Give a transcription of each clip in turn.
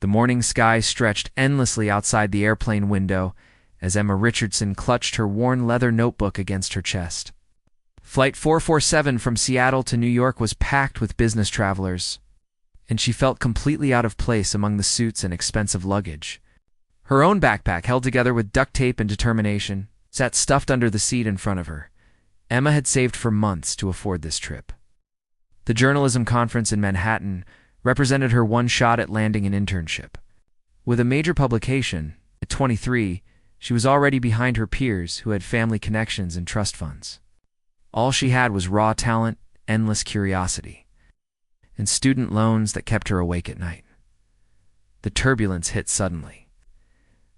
The morning sky stretched endlessly outside the airplane window as Emma Richardson clutched her worn leather notebook against her chest. Flight 447 from Seattle to New York was packed with business travelers, and she felt completely out of place among the suits and expensive luggage. Her own backpack, held together with duct tape and determination, sat stuffed under the seat in front of her. Emma had saved for months to afford this trip. The journalism conference in Manhattan represented her one shot at landing an internship. With a major publication, at 23, she was already behind her peers who had family connections and trust funds. All she had was raw talent, endless curiosity, and student loans that kept her awake at night. The turbulence hit suddenly.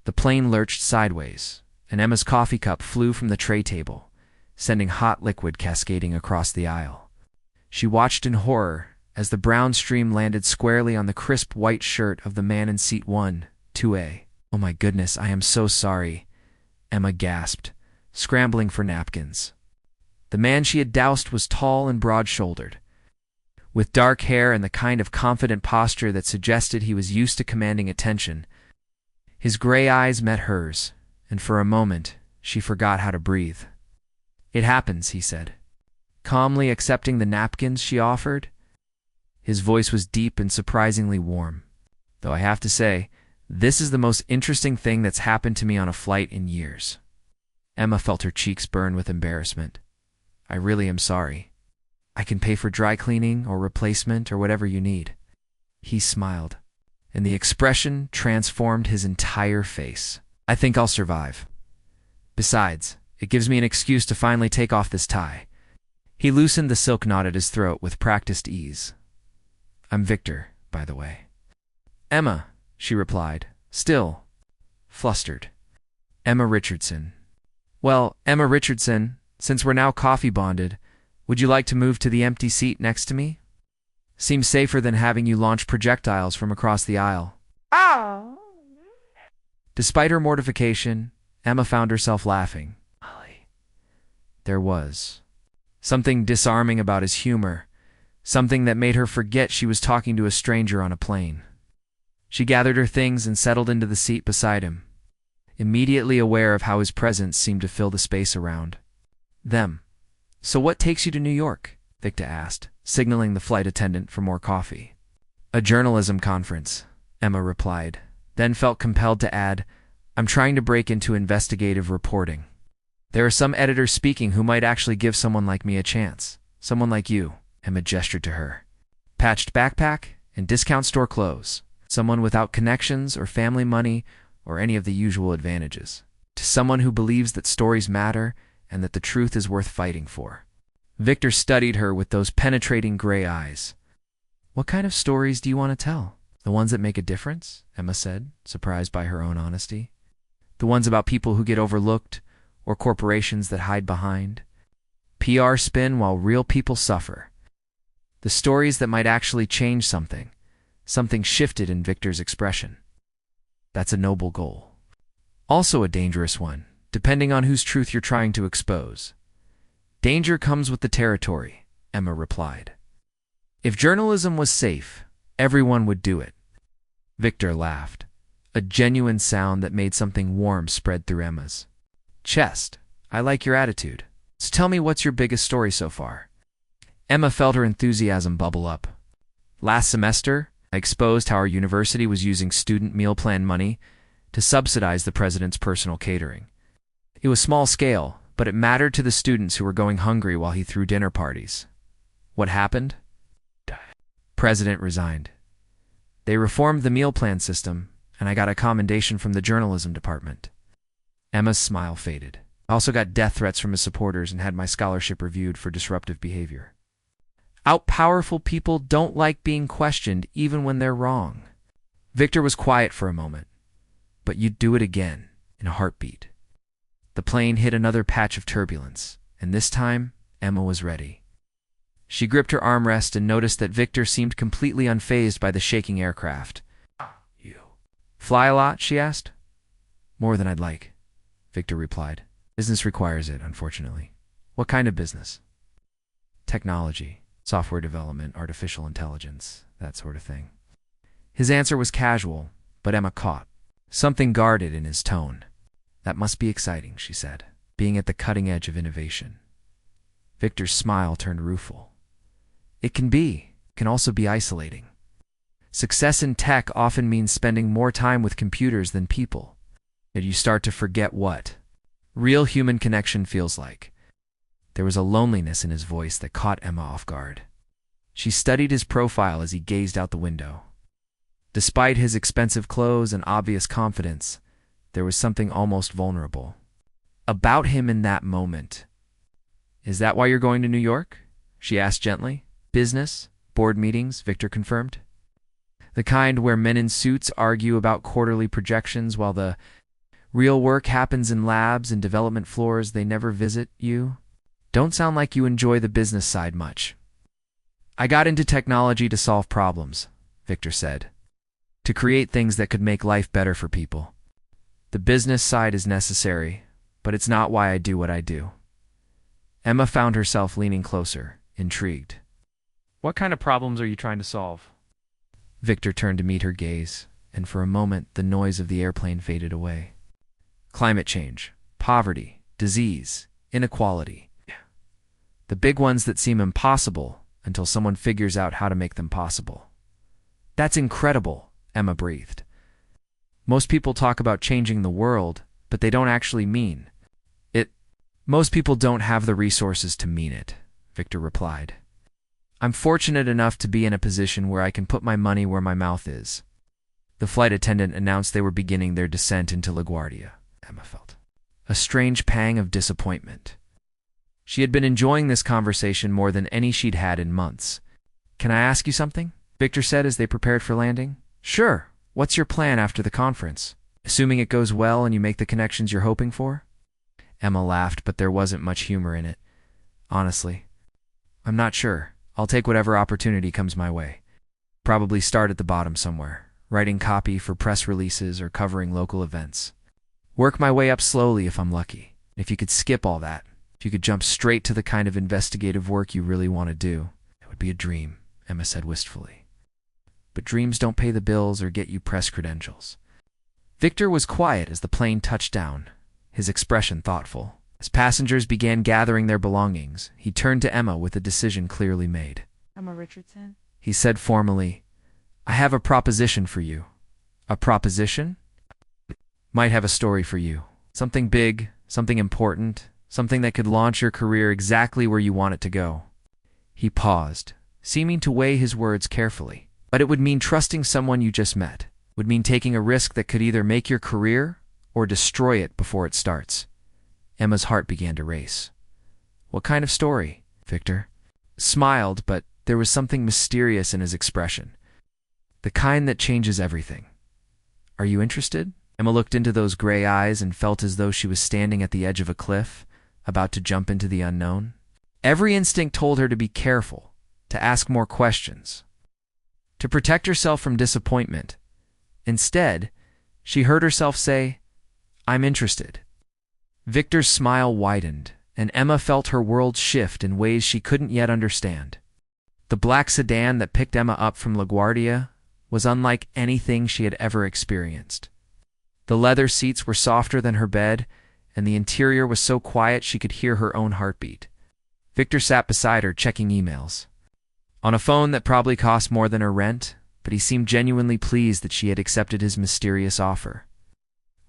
The plane lurched sideways, and Emma's coffee cup flew from the tray table, sending hot liquid cascading across the aisle. She watched in horror as the brown stream landed squarely on the crisp white shirt of the man in seat 1, 2A. "Oh my goodness, I am so sorry," Emma gasped, scrambling for napkins. The man she had doused was tall and broad-shouldered, with dark hair and the kind of confident posture that suggested he was used to commanding attention. His gray eyes met hers, and for a moment, she forgot how to breathe. "It happens," he said, calmly accepting the napkins she offered. His voice was deep and surprisingly warm. "Though I have to say, this is the most interesting thing that's happened to me on a flight in years." Emma felt her cheeks burn with embarrassment. "I really am sorry. I can pay for dry cleaning or replacement or whatever you need." He smiled, and the expression transformed his entire face. "I think I'll survive. Besides, it gives me an excuse to finally take off this tie." He loosened the silk knot at his throat with practiced ease. "I'm Victor, by the way." "Emma," she replied, still flustered. "Emma Richardson." "Well, Emma Richardson, since we're now coffee bonded, would you like to move to the empty seat next to me? Seems safer than having you launch projectiles from across the aisle." Oh. Despite her mortification, Emma found herself laughing. There was something disarming about his humor, something that made her forget she was talking to a stranger on a plane. She gathered her things and settled into the seat beside him, immediately aware of how his presence seemed to fill the space around them. "So what takes you to New York?" Victor asked, signaling the flight attendant for more coffee. "A journalism conference," Emma replied, then felt compelled to add, "I'm trying to break into investigative reporting. There are some editors speaking who might actually give someone like me a chance. Someone like you," Emma gestured to her. "Patched backpack and discount store clothes. Someone without connections or family money or any of the usual advantages. To someone who believes that stories matter and that the truth is worth fighting for." Victor studied her with those penetrating gray eyes. "What kind of stories do you want to tell? The ones that make a difference?" Emma said, surprised by her own honesty. "The ones about people who get overlooked or corporations that hide behind PR spin while real people suffer. The stories that might actually change something." Something shifted in Victor's expression. "That's a noble goal. Also a dangerous one, depending on whose truth you're trying to expose." "Danger comes with the territory," Emma replied. "If journalism was safe, everyone would do it." Victor laughed, a genuine sound that made something warm spread through Emma's chest. "I like your attitude. So tell me, what's your biggest story so far?" Emma felt her enthusiasm bubble up. "Last semester, I exposed how our university was using student meal plan money to subsidize the president's personal catering. It was small scale, but it mattered to the students who were going hungry while he threw dinner parties. What happened? President resigned. They reformed the meal plan system, and I got a commendation from the journalism department." Emma's smile faded. "I also got death threats from his supporters and had my scholarship reviewed for disruptive behavior." Powerful people don't like being questioned even when they're wrong. Victor was quiet for a moment, but you'd do it again in a heartbeat. The plane hit another patch of turbulence, and this time, Emma was ready. She gripped her armrest and noticed that Victor seemed completely unfazed by the shaking aircraft. "You fly a lot?" she asked. "More than I'd like," Victor replied. "Business requires it, unfortunately." "What kind of business?" "Technology. Software development, artificial intelligence, that sort of thing." His answer was casual, but Emma caught something guarded in his tone. That must be exciting, she said, being at the cutting edge of innovation. Victor's smile turned rueful. It can also be isolating. Success in tech often means spending more time with computers than people. And you start to forget what real human connection feels like. There was a loneliness in his voice that caught Emma off guard. She studied his profile as he gazed out the window. Despite his expensive clothes and obvious confidence, there was something almost vulnerable about him in that moment. Is that why you're going to New York? She asked gently. Business? Board meetings? Victor confirmed. The kind where men in suits argue about quarterly projections while the real work happens in labs and development floors they never visit you? Don't sound like you enjoy the business side much. I got into technology to solve problems, Victor said. To create things that could make life better for people. The business side is necessary, but it's not why I do what I do. Emma found herself leaning closer, intrigued. What kind of problems are you trying to solve? Victor turned to meet her gaze, and for a moment the noise of the airplane faded away. Climate change, poverty, disease, inequality. The big ones that seem impossible until someone figures out how to make them possible. That's incredible, Emma breathed. Most people talk about changing the world, but they don't actually mean it. Most people don't have the resources to mean it, Victor replied. I'm fortunate enough to be in a position where I can put my money where my mouth is. The flight attendant announced they were beginning their descent into LaGuardia. Emma felt a strange pang of disappointment. She had been enjoying this conversation more than any she'd had in months. Can I ask you something? Victor said as they prepared for landing. Sure. What's your plan after the conference? Assuming it goes well and you make the connections you're hoping for? Emma laughed, but there wasn't much humor in it. Honestly, I'm not sure. I'll take whatever opportunity comes my way. Probably start at the bottom somewhere, writing copy for press releases or covering local events. Work my way up slowly if I'm lucky. If you could skip all that, if you could jump straight to the kind of investigative work you really want to do, it would be a dream, Emma said wistfully. But dreams don't pay the bills or get you press credentials. Victor was quiet as the plane touched down, his expression thoughtful. As passengers began gathering their belongings, he turned to Emma with a decision clearly made. Emma Richardson? He said formally, I have a proposition for you. A proposition? Might have a story for you. Something big, something important, something that could launch your career exactly where you want it to go. He paused, seeming to weigh his words carefully. But it would mean trusting someone you just met. Would mean taking a risk that could either make your career or destroy it before it starts. Emma's heart began to race. What kind of story? Victor smiled, but there was something mysterious in his expression. The kind that changes everything. Are you interested? Emma looked into those gray eyes and felt as though she was standing at the edge of a cliff, about to jump into the unknown. Every instinct told her to be careful, to ask more questions, to protect herself from disappointment. Instead, she heard herself say, I'm interested. Victor's smile widened, and Emma felt her world shift in ways she couldn't yet understand. The black sedan that picked Emma up from LaGuardia was unlike anything she had ever experienced. The leather seats were softer than her bed, and the interior was so quiet she could hear her own heartbeat. Victor sat beside her, checking emails. On a phone that probably cost more than her rent, but he seemed genuinely pleased that she had accepted his mysterious offer.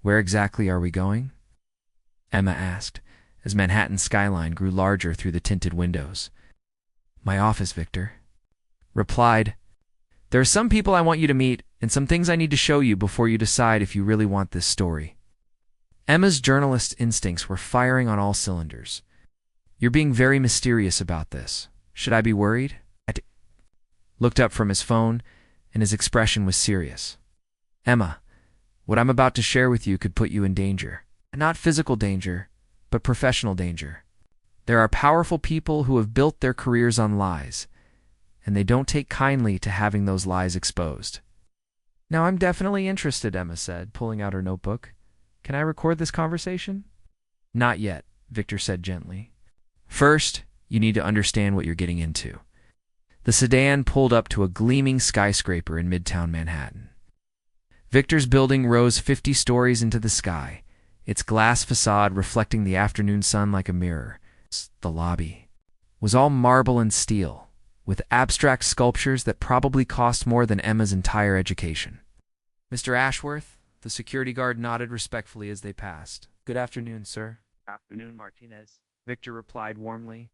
Where exactly are we going? Emma asked, as Manhattan's skyline grew larger through the tinted windows. My office, Victor replied. There are some people I want you to meet, and some things I need to show you before you decide if you really want this story. Emma's journalist instincts were firing on all cylinders. You're being very mysterious about this. Should I be worried? Looked up from his phone, and his expression was serious. Emma, what I'm about to share with you could put you in danger. Not physical danger, but professional danger. There are powerful people who have built their careers on lies, and they don't take kindly to having those lies exposed. Now I'm definitely interested, Emma said, pulling out her notebook. Can I record this conversation? Not yet, Victor said gently. First, you need to understand what you're getting into. The sedan pulled up to a gleaming skyscraper in Midtown Manhattan. Victor's building rose 50 stories into the sky, its glass facade reflecting the afternoon sun like a mirror. The lobby was all marble and steel, with abstract sculptures that probably cost more than Emma's entire education. "Mr. Ashworth," the security guard nodded respectfully as they passed. "Good afternoon, sir." Afternoon, Martinez. Victor replied warmly.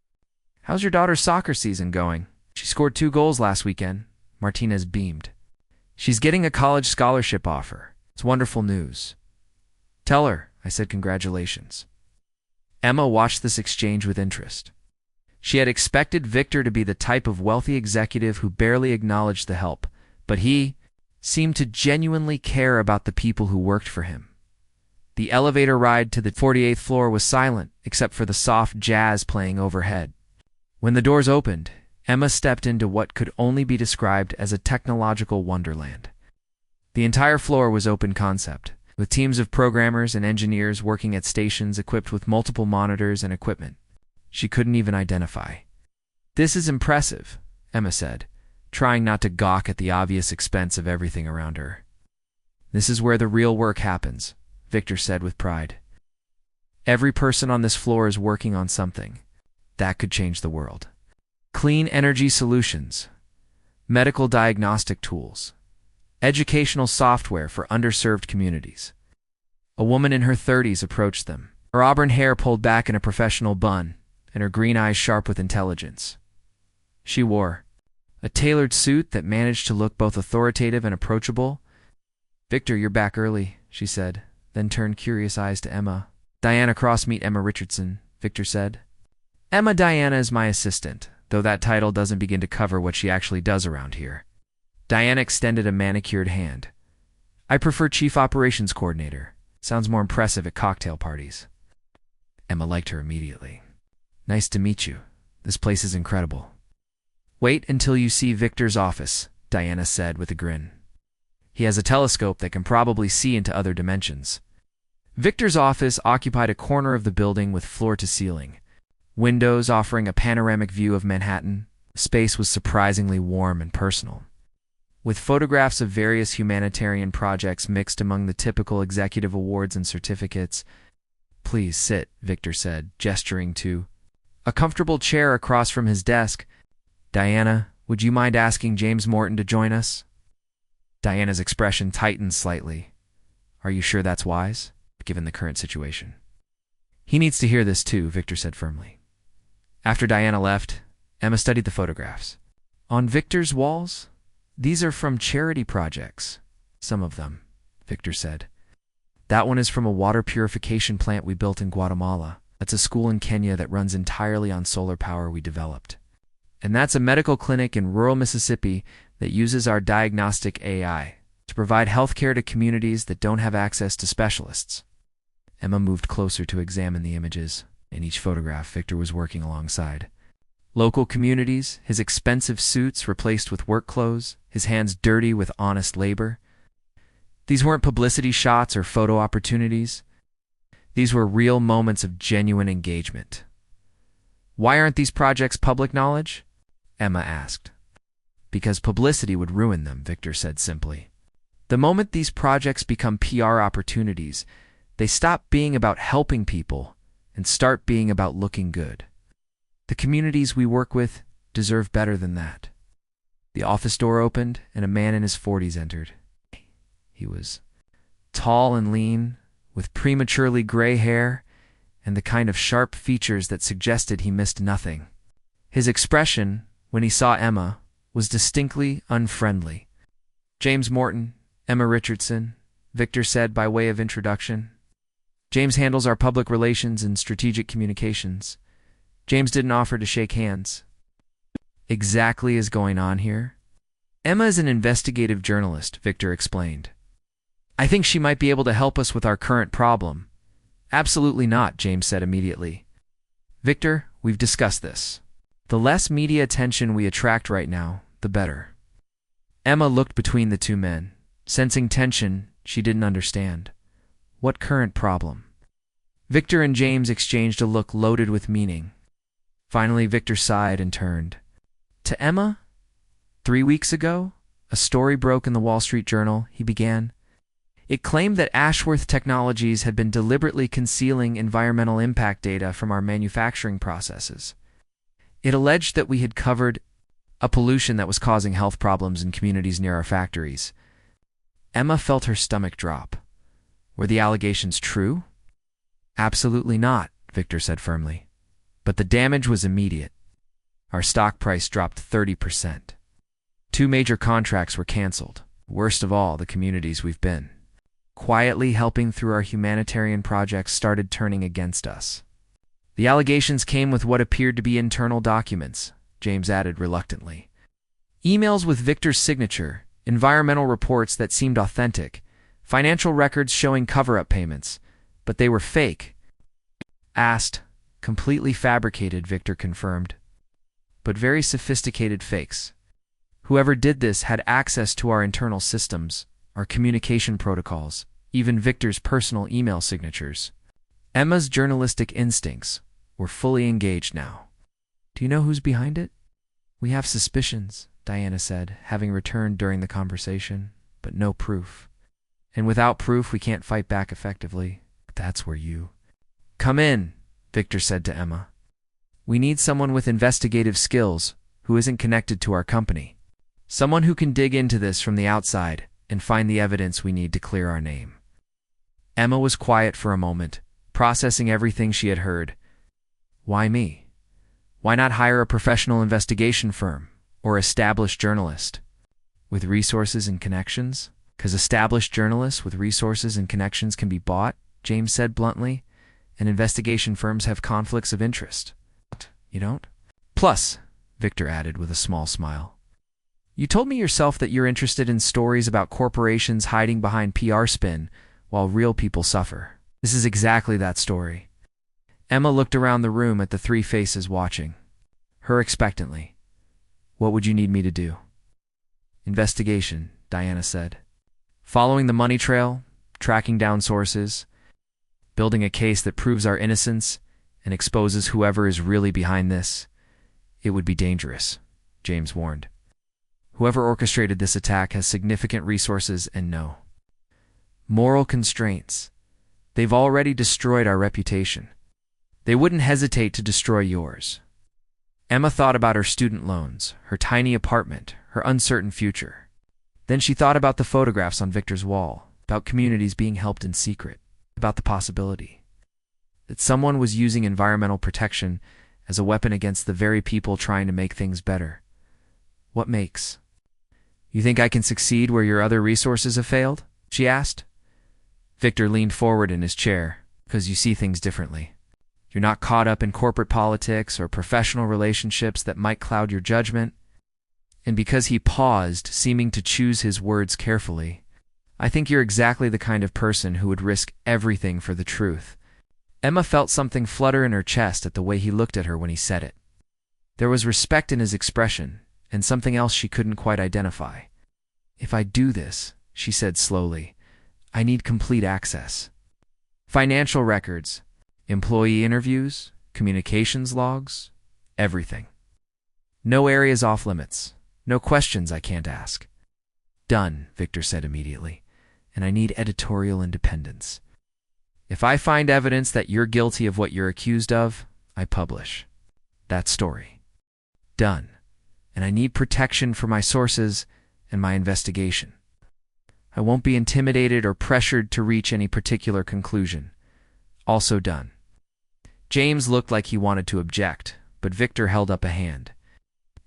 "How's your daughter's soccer season going?" "She scored 2 goals last weekend." Martinez beamed. "She's getting a college scholarship offer. It's wonderful news." "Tell her I said congratulations." Emma watched this exchange with interest. She had expected Victor to be the type of wealthy executive who barely acknowledged the help, but he seemed to genuinely care about the people who worked for him. The elevator ride to the 48th floor was silent, except for the soft jazz playing overhead. When the doors opened, Emma stepped into what could only be described as a technological wonderland. The entire floor was open concept, with teams of programmers and engineers working at stations equipped with multiple monitors and equipment she couldn't even identify. "This is impressive," Emma said, trying not to gawk at the obvious expense of everything around her. "This is where the real work happens," Victor said with pride. "Every person on this floor is working on something that could change the world. Clean energy solutions, medical diagnostic tools, educational software for underserved communities." A woman in her 30s approached them, her auburn hair pulled back in a professional bun, and her green eyes sharp with intelligence. She wore a tailored suit that managed to look both authoritative and approachable. "Victor, you're back early," she said, then turned curious eyes to Emma. "Diana Cross, meet Emma Richardson," Victor said. "Emma Diana is my assistant, though that title doesn't begin to cover what she actually does around here." Diana extended a manicured hand. "I prefer Chief Operations Coordinator. Sounds more impressive at cocktail parties." Emma liked her immediately. "Nice to meet you. This place is incredible." "Wait until you see Victor's office," Diana said with a grin. "He has a telescope that can probably see into other dimensions." Victor's office occupied a corner of the building with floor-to-ceiling windows offering a panoramic view of Manhattan. The space was surprisingly warm and personal, with photographs of various humanitarian projects mixed among the typical executive awards and certificates. "Please sit," Victor said, gesturing to a comfortable chair across from his desk. "Diana, would you mind asking James Morton to join us?" Diana's expression tightened slightly. "Are you sure that's wise, given the current situation?" "He needs to hear this too," Victor said firmly. After Diana left, Emma studied the photographs. On Victor's walls, "These are from charity projects, some of them," Victor said. "That one is from a water purification plant we built in Guatemala. That's a school in Kenya that runs entirely on solar power we developed. And that's a medical clinic in rural Mississippi that uses our diagnostic AI to provide healthcare to communities that don't have access to specialists." Emma moved closer to examine the images. In each photograph, Victor was working alongside local communities, his expensive suits replaced with work clothes, his hands dirty with honest labor. These weren't publicity shots or photo opportunities. These were real moments of genuine engagement. "Why aren't these projects public knowledge?" Emma asked. "Because publicity would ruin them," Victor said simply. "The moment these projects become PR opportunities, they stop being about helping people and start being about looking good. The communities we work with deserve better than that." The office door opened, and a man in his 40s entered. He was tall and lean, with prematurely gray hair and the kind of sharp features that suggested he missed nothing. His expression, when he saw Emma, was distinctly unfriendly. "James Morton, Emma Richardson," Victor said by way of introduction. "James handles our public relations and strategic communications. James didn't offer to shake hands." "Exactly is going on here?" "Emma is an investigative journalist," Victor explained. "I think she might be able to help us with our current problem." "Absolutely not," James said immediately. "Victor, we've discussed this. The less media attention we attract right now, the better." Emma looked between the two men, sensing tension she didn't understand. What current problem? Victor and James exchanged a look loaded with meaning. Finally, Victor sighed and turned. "To Emma, 3 weeks ago, a story broke in the Wall Street Journal, he began. It claimed that Ashworth Technologies had been deliberately concealing environmental impact data from our manufacturing processes. It alleged that we had covered a pollution that was causing health problems in communities near our factories. Emma felt her stomach drop. Were the allegations true? Absolutely not, Victor said firmly. But the damage was immediate. Our stock price dropped 30%. 2 major contracts were canceled. Worst of all, the communities we've been quietly helping through our humanitarian projects started turning against us. The allegations came with what appeared to be internal documents, James added reluctantly. Emails with Victor's signature, environmental reports that seemed authentic, financial records showing cover-up payments, but they were fake. Completely fabricated, Victor confirmed. But very sophisticated fakes. Whoever did this had access to our internal systems, our communication protocols, even Victor's personal email signatures. Emma's journalistic instincts were fully engaged now. Do you know who's behind it? We have suspicions, Diana said, having returned during the conversation, but no proof. And without proof, we can't fight back effectively. That's where you come in, Victor said to Emma. We need someone with investigative skills who isn't connected to our company. Someone who can dig into this from the outside and find the evidence we need to clear our name. Emma was quiet for a moment, processing everything she had heard. Why me? Why not hire a professional investigation firm or established journalist with resources and connections? Because established journalists with resources and connections can be bought, James said bluntly, and investigation firms have conflicts of interest. You don't? Plus, Victor added with a small smile, you told me yourself that you're interested in stories about corporations hiding behind PR spin while real people suffer. This is exactly that story. Emma looked around the room at the 3 faces watching her expectantly. What would you need me to do? Investigation, Diana said. Following the money trail, tracking down sources, building a case that proves our innocence and exposes whoever is really behind this. It would be dangerous, James warned. Whoever orchestrated this attack has significant resources and no moral constraints. They've already destroyed our reputation. They wouldn't hesitate to destroy yours. Emma thought about her student loans, her tiny apartment, her uncertain future. Then she thought about the photographs on Victor's wall, about communities being helped in secret, about the possibility that someone was using environmental protection as a weapon against the very people trying to make things better. What makes? You think I can succeed where your other resources have failed? She asked. Victor leaned forward in his chair, because you see things differently. You're not caught up in corporate politics or professional relationships that might cloud your judgment. And because he paused, seeming to choose his words carefully, I think you're exactly the kind of person who would risk everything for the truth. Emma felt something flutter in her chest at the way he looked at her when he said it. There was respect in his expression, and something else she couldn't quite identify. If I do this, she said slowly, I need complete access. Financial records, employee interviews, communications logs, everything. No areas off limits, no questions I can't ask. Done, Victor said immediately, and I need editorial independence. If I find evidence that you're guilty of what you're accused of, I publish that story. Done. And I need protection for my sources and my investigation. I won't be intimidated or pressured to reach any particular conclusion. Also done. James looked like he wanted to object, but Victor held up a hand.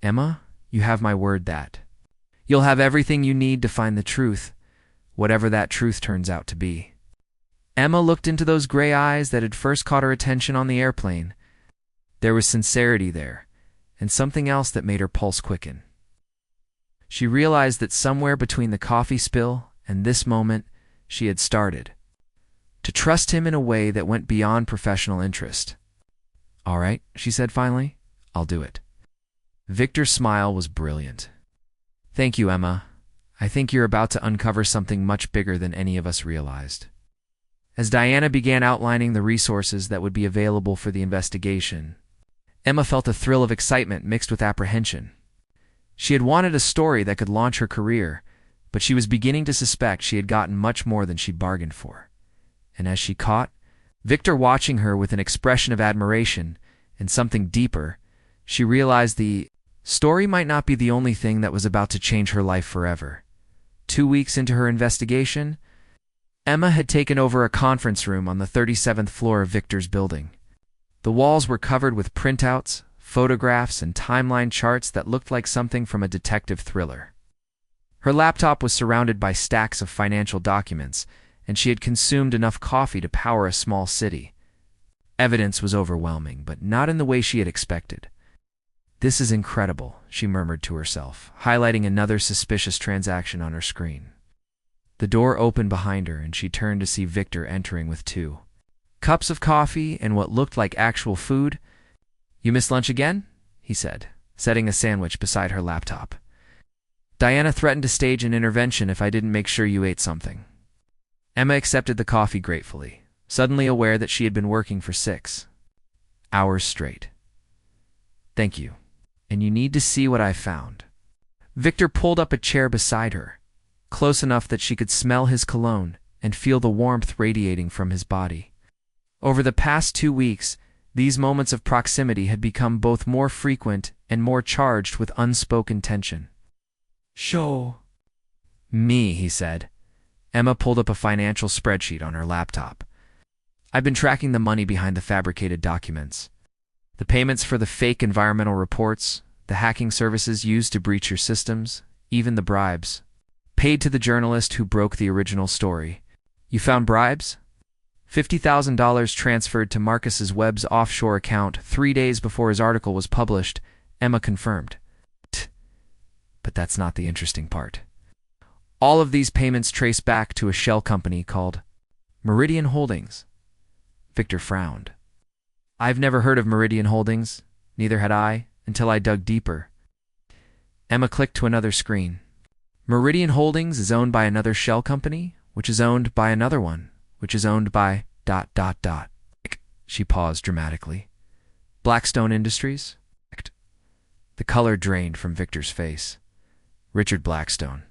Emma, you have my word that you'll have everything you need to find the truth, whatever that truth turns out to be. Emma looked into those gray eyes that had first caught her attention on the airplane. There was sincerity there, and something else that made her pulse quicken. She realized that somewhere between the coffee spill and this moment, she had started to trust him in a way that went beyond professional interest. All right, she said finally, I'll do it. Victor's smile was brilliant. Thank you, Emma. I think you're about to uncover something much bigger than any of us realized. As Diana began outlining the resources that would be available for the investigation, Emma felt a thrill of excitement mixed with apprehension. She had wanted a story that could launch her career, but she was beginning to suspect she had gotten much more than she'd bargained for. And as she caught Victor watching her with an expression of admiration and something deeper, she realized the story might not be the only thing that was about to change her life forever. 2 weeks into her investigation, Emma had taken over a conference room on the 37th floor of Victor's building. The walls were covered with printouts, photographs, and timeline charts that looked like something from a detective thriller. Her laptop was surrounded by stacks of financial documents, and she had consumed enough coffee to power a small city. Evidence was overwhelming, but not in the way she had expected. "This is incredible," she murmured to herself, highlighting another suspicious transaction on her screen. The door opened behind her, and she turned to see Victor entering with 2 cups of coffee and what looked like actual food. "You missed lunch again?" he said, setting a sandwich beside her laptop. "Diana threatened to stage an intervention if I didn't make sure you ate something." Emma accepted the coffee gratefully, suddenly aware that she had been working for 6 hours straight. "Thank you. And you need to see what I found." Victor pulled up a chair beside her, close enough that she could smell his cologne and feel the warmth radiating from his body. Over the past 2 weeks, these moments of proximity had become both more frequent and more charged with unspoken tension. "Show me," he said. Emma pulled up a financial spreadsheet on her laptop. "I've been tracking the money behind the fabricated documents. The payments for the fake environmental reports, the hacking services used to breach your systems, even the bribes paid to the journalist who broke the original story." "You found bribes?" $50,000 transferred to Marcus's Webb's offshore account 3 days before his article was published, Emma confirmed. But that's not the interesting part. All of these payments trace back to a shell company called Meridian Holdings. Victor frowned. "I've never heard of Meridian Holdings, neither had I, until I dug deeper." Emma clicked to another screen. "Meridian Holdings is owned by another shell company, which is owned by another one, which is owned by ... She paused dramatically. "Blackstone Industries?" The color drained from Victor's face. "Richard Blackstone.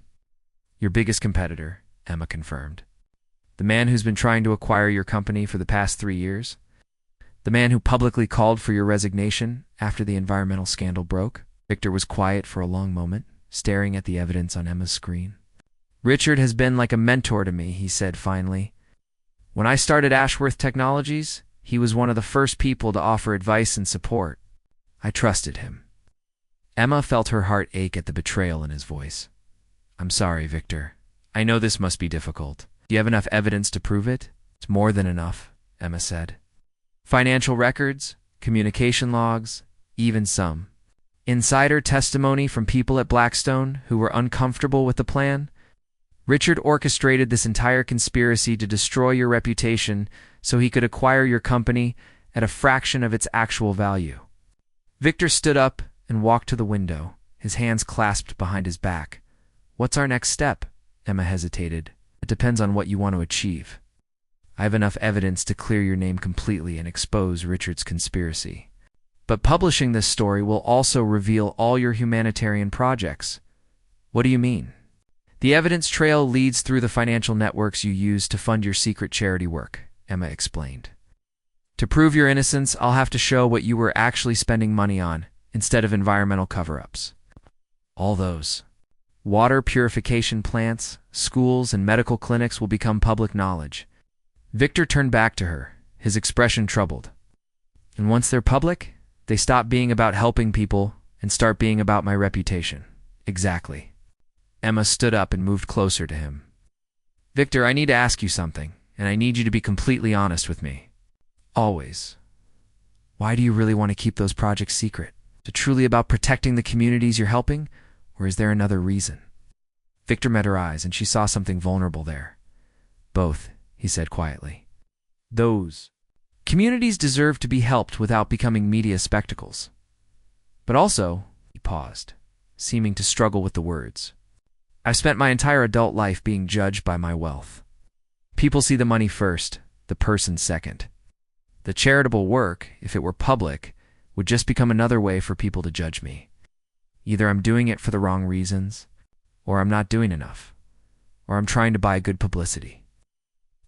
Your biggest competitor," Emma confirmed. "The man who's been trying to acquire your company for the past 3 years? The man who publicly called for your resignation after the environmental scandal broke?" Victor was quiet for a long moment, staring at the evidence on Emma's screen. "Richard has been like a mentor to me," he said finally. "When I started Ashworth Technologies, he was one of the first people to offer advice and support. I trusted him." Emma felt her heart ache at the betrayal in his voice. "I'm sorry, Victor. I know this must be difficult. Do you have enough evidence to prove it?" "It's more than enough," Emma said. "Financial records, communication logs, even some insider testimony from people at Blackstone who were uncomfortable with the plan. Richard orchestrated this entire conspiracy to destroy your reputation so he could acquire your company at a fraction of its actual value." Victor stood up and walked to the window, his hands clasped behind his back. "What's our next step?" Emma hesitated. "It depends on what you want to achieve. I have enough evidence to clear your name completely and expose Richard's conspiracy. But publishing this story will also reveal all your humanitarian projects." "What do you mean?" "The evidence trail leads through the financial networks you use to fund your secret charity work," Emma explained. "To prove your innocence, I'll have to show what you were actually spending money on, instead of environmental cover-ups. All those water purification plants, schools, and medical clinics will become public knowledge." Victor turned back to her, his expression troubled. "And once they're public, they stop being about helping people and start being about my reputation." "Exactly." Emma stood up and moved closer to him. "Victor, I need to ask you something, and I need you to be completely honest with me. Always. Why do you really want to keep those projects secret? Is it truly about protecting the communities you're helping, or is there another reason?" Victor met her eyes, and she saw something vulnerable there. "Both," he said quietly. "Those communities deserve to be helped without becoming media spectacles. But also," he paused, seeming to struggle with the words, "I've spent my entire adult life being judged by my wealth. People see the money first, the person second. The charitable work, if it were public, would just become another way for people to judge me. Either I'm doing it for the wrong reasons, or I'm not doing enough, or I'm trying to buy good publicity.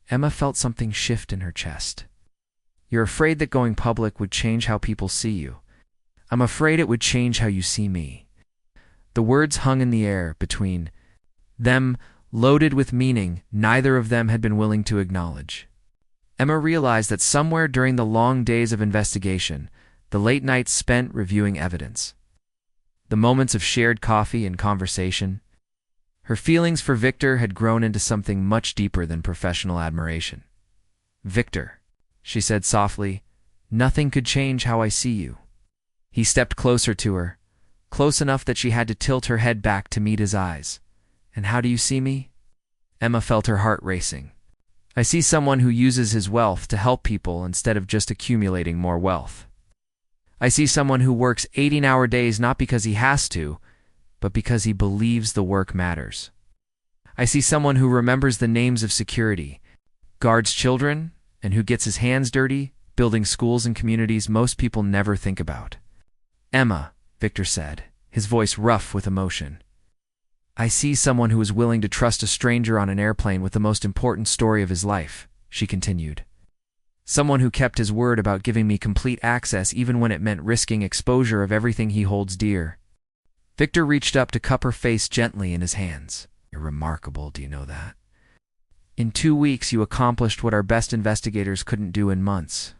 Emma felt something shift in her chest. You're afraid that going public would change how people see you. I'm afraid it would change how you see me. The words hung in the air between them, loaded with meaning neither of them had been willing to acknowledge. Emma realized that somewhere during the long days of investigation, the late nights spent reviewing evidence, the moments of shared coffee and conversation, her feelings for Victor had grown into something much deeper than professional admiration. "Victor," she said softly, "nothing could change how I see you." He stepped closer to her, close enough that she had to tilt her head back to meet his eyes. "And how do you see me?" Emma felt her heart racing. "I see someone who uses his wealth to help people instead of just accumulating more wealth. I see someone who works 18-hour days not because he has to, but because he believes the work matters. I see someone who remembers the names of security, guards children, and who gets his hands dirty, building schools and communities most people never think about." "Emma," Victor said, his voice rough with emotion, "I see someone who is willing to trust a stranger on an airplane with the most important story of his life," she continued. "Someone who kept his word about giving me complete access even when it meant risking exposure of everything he holds dear." Victor reached up to cup her face gently in his hands. "You're remarkable, do you know that? In 2 weeks you accomplished what our best investigators couldn't do in months."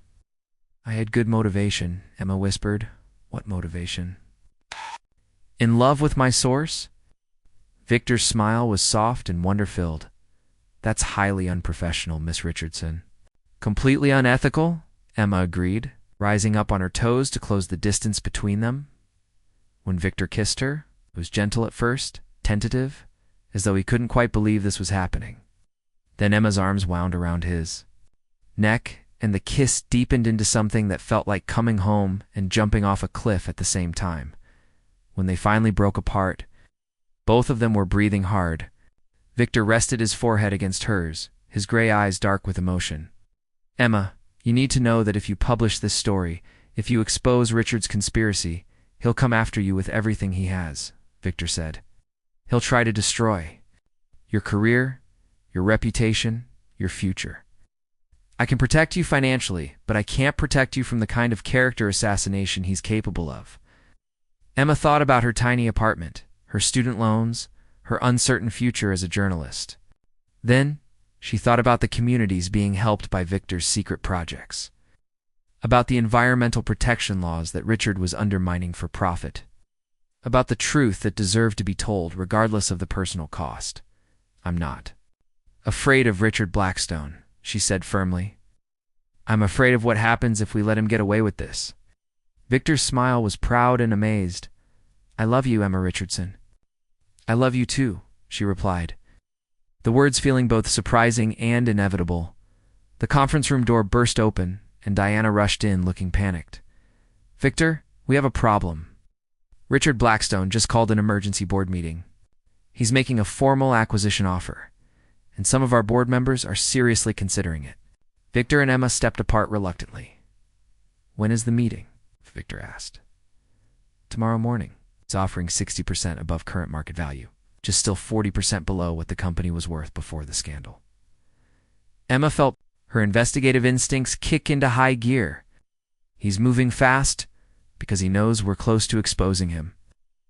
"I had good motivation," Emma whispered. "What motivation?" "In love with my source?" Victor's smile was soft and wonder-filled. "That's highly unprofessional, Miss Richardson." "Completely unethical," Emma agreed, rising up on her toes to close the distance between them. When Victor kissed her, it was gentle at first, tentative, as though he couldn't quite believe this was happening. Then Emma's arms wound around his neck, and the kiss deepened into something that felt like coming home and jumping off a cliff at the same time. When they finally broke apart, both of them were breathing hard. Victor rested his forehead against hers, his gray eyes dark with emotion. "Emma, you need to know that if you publish this story, if you expose Richard's conspiracy, he'll come after you with everything he has," Victor said. "He'll try to destroy your career, your reputation, your future. I can protect you financially, but I can't protect you from the kind of character assassination he's capable of." Emma thought about her tiny apartment, her student loans, her uncertain future as a journalist. Then she thought about the communities being helped by Victor's secret projects, about the environmental protection laws that Richard was undermining for profit, about the truth that deserved to be told regardless of the personal cost. "I'm not afraid of Richard Blackstone," she said firmly. "I'm afraid of what happens if we let him get away with this." Victor's smile was proud and amazed. "I love you, Emma Richardson." "I love you too," she replied, the words feeling both surprising and inevitable. The conference room door burst open, and Diana rushed in looking panicked. "Victor, we have a problem. Richard Blackstone just called an emergency board meeting. He's making a formal acquisition offer, and some of our board members are seriously considering it." Victor and Emma stepped apart reluctantly. "When is the meeting?" Victor asked. "Tomorrow morning. It's offering 60% above current market value, just still 40% below what the company was worth before the scandal." Emma felt her investigative instincts kick into high gear. He's moving fast because he knows we're close to exposing him.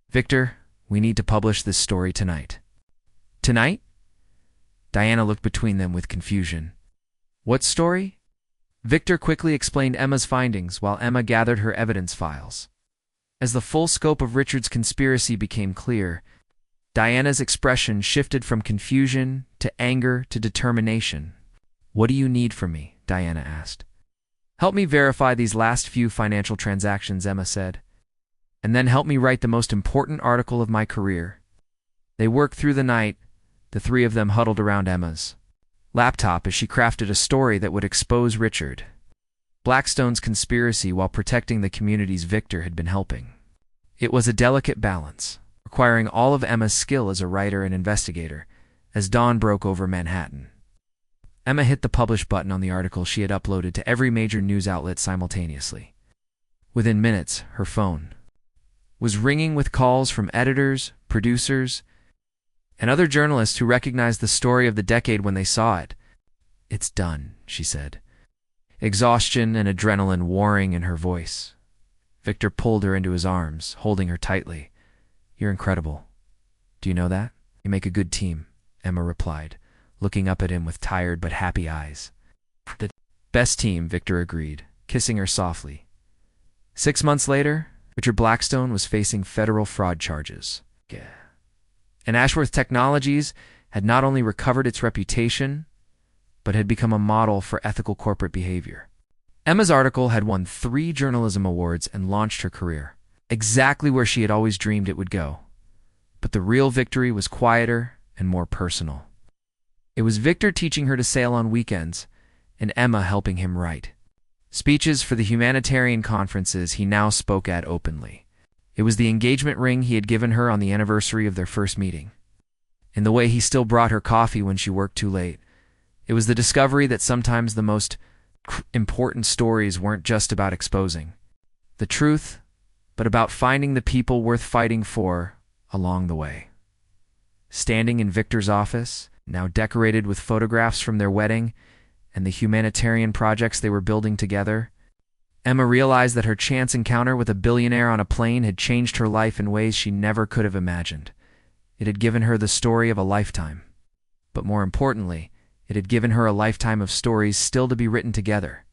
"Victor, we need to publish this story tonight." "Tonight?" Diana looked between them with confusion. "What story?" Victor quickly explained Emma's findings while Emma gathered her evidence files. As the full scope of Richard's conspiracy became clear, Diana's expression shifted from confusion to anger to determination. "What do you need from me?" Diana asked. "Help me verify these last few financial transactions," Emma said. "And then help me write the most important article of my career." They worked through the night, the three of them huddled around Emma's laptop as she crafted a story that would expose Richard Blackstone's conspiracy while protecting the communities Victor had been helping. It was a delicate balance, requiring all of Emma's skill as a writer and investigator, as dawn broke over Manhattan. Emma hit the publish button on the article she had uploaded to every major news outlet simultaneously. Within minutes, her phone was ringing with calls from editors, producers, and other journalists who recognized the story of the decade when they saw it. "It's done," she said, exhaustion and adrenaline warring in her voice. Victor pulled her into his arms, holding her tightly. "You're incredible. Do you know that? You make a good team," Emma replied, looking up at him with tired but happy eyes. "The best team," Victor agreed, kissing her softly. 6 months later, Richard Blackstone was facing federal fraud charges. And Ashworth Technologies had not only recovered its reputation, but had become a model for ethical corporate behavior. Emma's article had won 3 journalism awards and launched her career, exactly where she had always dreamed it would go. But the real victory was quieter and more personal. It was Victor teaching her to sail on weekends, and Emma helping him write. Speeches for the humanitarian conferences he now spoke at openly. It was the engagement ring he had given her on the anniversary of their first meeting. In the way he still brought her coffee when she worked too late. It was the discovery that sometimes the most important stories weren't just about exposing the truth, but about finding the people worth fighting for along the way. Standing in Victor's office, now decorated with photographs from their wedding and the humanitarian projects they were building together, Emma realized that her chance encounter with a billionaire on a plane had changed her life in ways she never could have imagined. It had given her the story of a lifetime. But more importantly, it had given her a lifetime of stories still to be written together.